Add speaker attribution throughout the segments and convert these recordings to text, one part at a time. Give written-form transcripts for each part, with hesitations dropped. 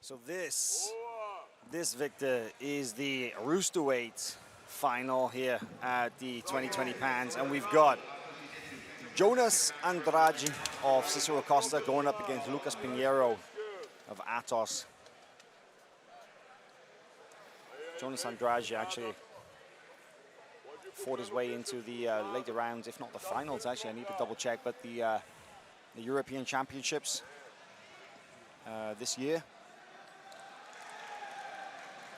Speaker 1: So this, Victor, is the Roosterweight final here at the 2020 Pans, and we've got Jonas Andrade of Cicero Costa going up against Lucas Pinheiro of Atos. Jonas Andrade actually fought his way into the later rounds, if not the finals. Actually, I need to double check, but the European Championships this year.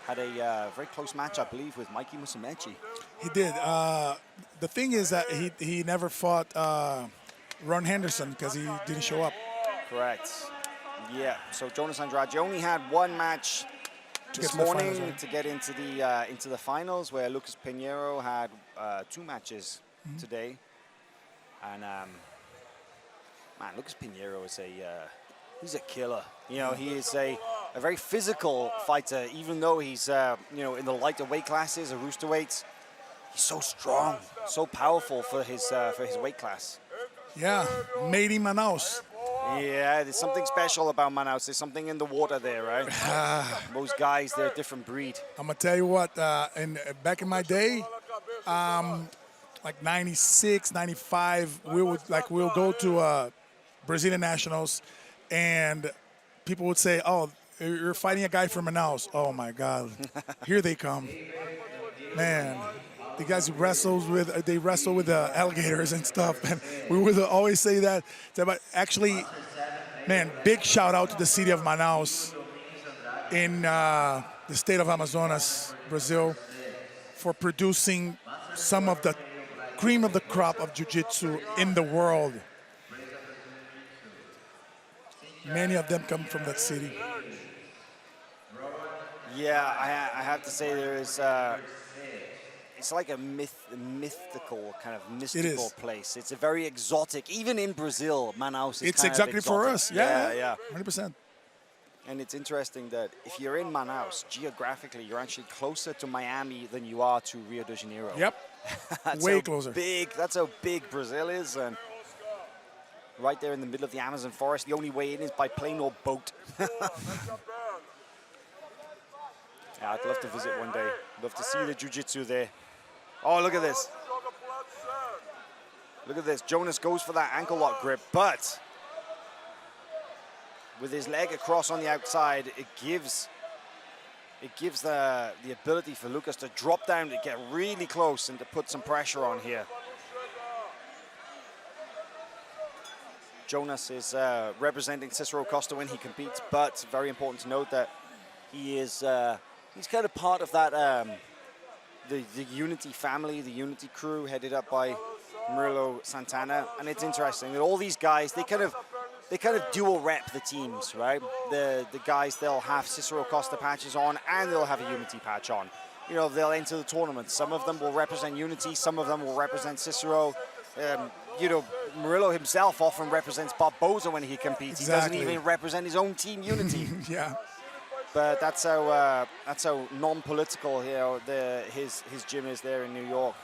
Speaker 1: Had a very close match, I believe, with Mikey Musumeci.
Speaker 2: He did. The thing is that he never fought Ron Henderson because he didn't show up.
Speaker 1: Correct. Yeah. So Jonas Andrade only had one match this morning to get into the finals, where Lucas Pinheiro had 2 matches today. And man, Lucas Pinheiro is he's a killer. You know, he is a very physical fighter, even though he's you know, in the lighter weight classes, a roosterweight. He's so strong, so powerful for his weight class.
Speaker 2: Yeah, made in Manaus.
Speaker 1: Yeah, there's something special about Manaus. There's something in the water there, right? Most guys, they're a different breed.
Speaker 2: I'm gonna tell you what. Back in my day, like 96, 95, we'll go to Brazilian nationals, and people would say, "Oh, you're fighting a guy from Manaus." Oh my God, here they come, man. The guys who wrestle with alligators and stuff, and we would always say that. But actually, man, big shout out to the city of Manaus in the state of Amazonas, Brazil, for producing some of the cream of the crop of jiu-jitsu in the world. Many of them come from that city.
Speaker 1: Yeah, I have to say there is. It's like a mystical place. It's a very exotic. Even in Brazil, Manaus is
Speaker 2: it's
Speaker 1: kind
Speaker 2: exactly
Speaker 1: of exotic.
Speaker 2: for us. Yeah,
Speaker 1: 100%. And it's interesting that if you're in Manaus, geographically, you're actually closer to Miami than you are to Rio de Janeiro.
Speaker 2: Yep. Way closer.
Speaker 1: That's how big Brazil is, and right there in the middle of the Amazon forest. The only way in is by plane or boat. Yeah, I'd love to visit one day. Love to see the jiu-jitsu there. Oh, look at this. Look at this. Jonas goes for that ankle lock grip, but with his leg across on the outside, it gives the ability for Lucas to drop down, to get really close and to put some pressure on here. Jonas is representing Cicero Costa when he competes, but very important to note that he is he's kind of part of that the Unity family, the Unity crew, headed up by Murilo Santana. And it's interesting that all these guys, they kind of dual rep the teams, right? The guys, they'll have Cicero Costa patches on and they'll have a Unity patch on. You know, they'll enter the tournament. Some of them will represent Unity, some of them will represent Cicero. You know, Murilo himself often represents Barboza when he competes.
Speaker 2: Exactly.
Speaker 1: He doesn't even represent his own team, Unity.
Speaker 2: Yeah.
Speaker 1: But that's how non-political, you know, his gym is there in New York.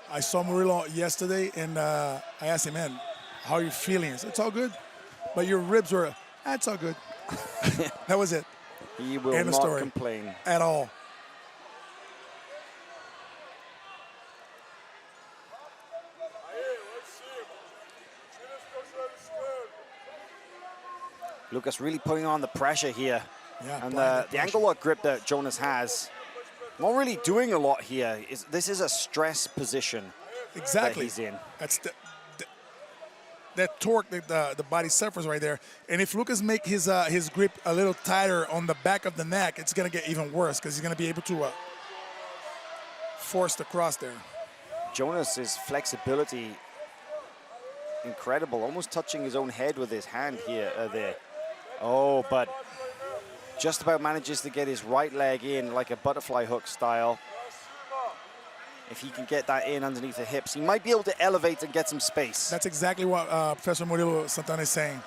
Speaker 2: I saw Murilo yesterday, and I asked him, "Man, how are you feeling?" He said, "It's all good, but your ribs were." That's all good. That was it.
Speaker 1: He will not complain
Speaker 2: at all.
Speaker 1: Lucas really putting on the pressure here.
Speaker 2: Yeah,
Speaker 1: and the ankle lock grip that Jonas has, not really doing a lot here. This is a stress position.
Speaker 2: Exactly.
Speaker 1: That he's in.
Speaker 2: That's that torque that the body suffers right there. And if Lucas make his grip a little tighter on the back of the neck, it's gonna get even worse because he's gonna be able to force the cross there.
Speaker 1: Jonas's flexibility, incredible, almost touching his own head with his hand here, there. Oh, but just about manages to get his right leg in like a butterfly hook style. If he can get that in underneath the hips, he might be able to elevate and get some space.
Speaker 2: That's exactly what Professor Murilo Santana is saying.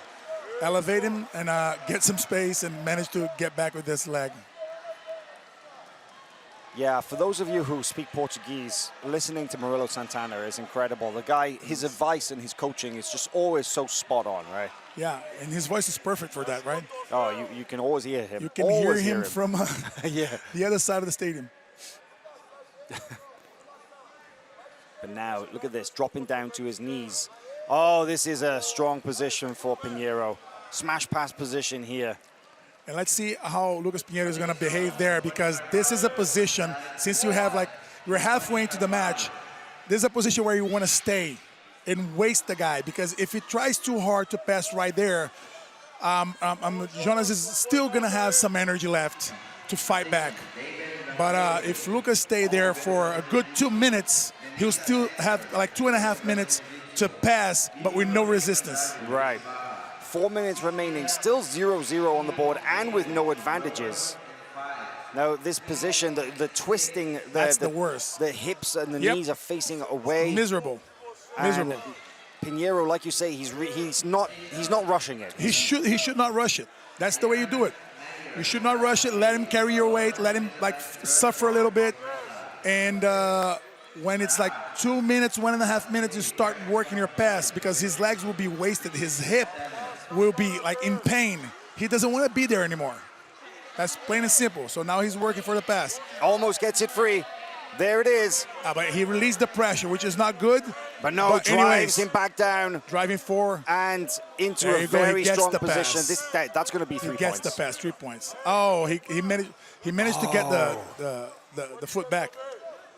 Speaker 2: Elevate him and get some space and manage to get back with this leg.
Speaker 1: Yeah, for those of you who speak Portuguese, listening to Murilo Santana is incredible. The guy, his advice and his coaching is just always so spot on, right?
Speaker 2: Yeah, and his voice is perfect for that, right?
Speaker 1: Oh, you can always hear him.
Speaker 2: You can
Speaker 1: always
Speaker 2: hear him from
Speaker 1: yeah.
Speaker 2: the other side of the stadium.
Speaker 1: But now, look at this, dropping down to his knees. Oh, this is a strong position for Pinheiro. Smash pass position here.
Speaker 2: And let's see how Lucas Pinheiro is going to behave there, because this is a position, since you have you're halfway into the match, this is a position where you want to stay and waste the guy, because if he tries too hard to pass right there, Jonas is still going to have some energy left to fight back. But if Lucas stay there for a good 2 minutes, he'll still have like 2.5 minutes to pass, but with no resistance.
Speaker 1: Right. 4 minutes remaining, still 0-0 on the board and with no advantages. Now this position, the twisting,
Speaker 2: that's the worst.
Speaker 1: The hips and the knees are facing away.
Speaker 2: Miserable. Miserable.
Speaker 1: And Pinheiro, like you say, he's not rushing it.
Speaker 2: He should not rush it. That's the way you do it. You should not rush it. Let him carry your weight. Let him suffer a little bit. And when it's like 2 minutes, 1.5 minutes, you start working your pass, because his legs will be wasted. His hip will be in pain. He doesn't want to be there anymore. That's plain and simple. So now he's working for the pass.
Speaker 1: Almost gets it free. There it is.
Speaker 2: But he released the pressure, which is not good.
Speaker 1: But no, drives him back down.
Speaker 2: Driving 4.
Speaker 1: And into a very strong position. That's going to be 3 points.
Speaker 2: He gets the pass, 3 points. Oh, he managed to get the foot back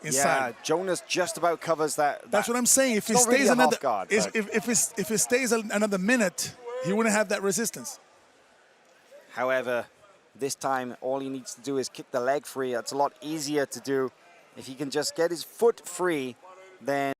Speaker 2: inside.
Speaker 1: Yeah, Jonas just about covers that.
Speaker 2: That's what I'm saying. If he stays if he stays another minute, he wouldn't have that resistance.
Speaker 1: However, this time all he needs to do is kick the leg free. That's a lot easier to do. If he can just get his foot free, then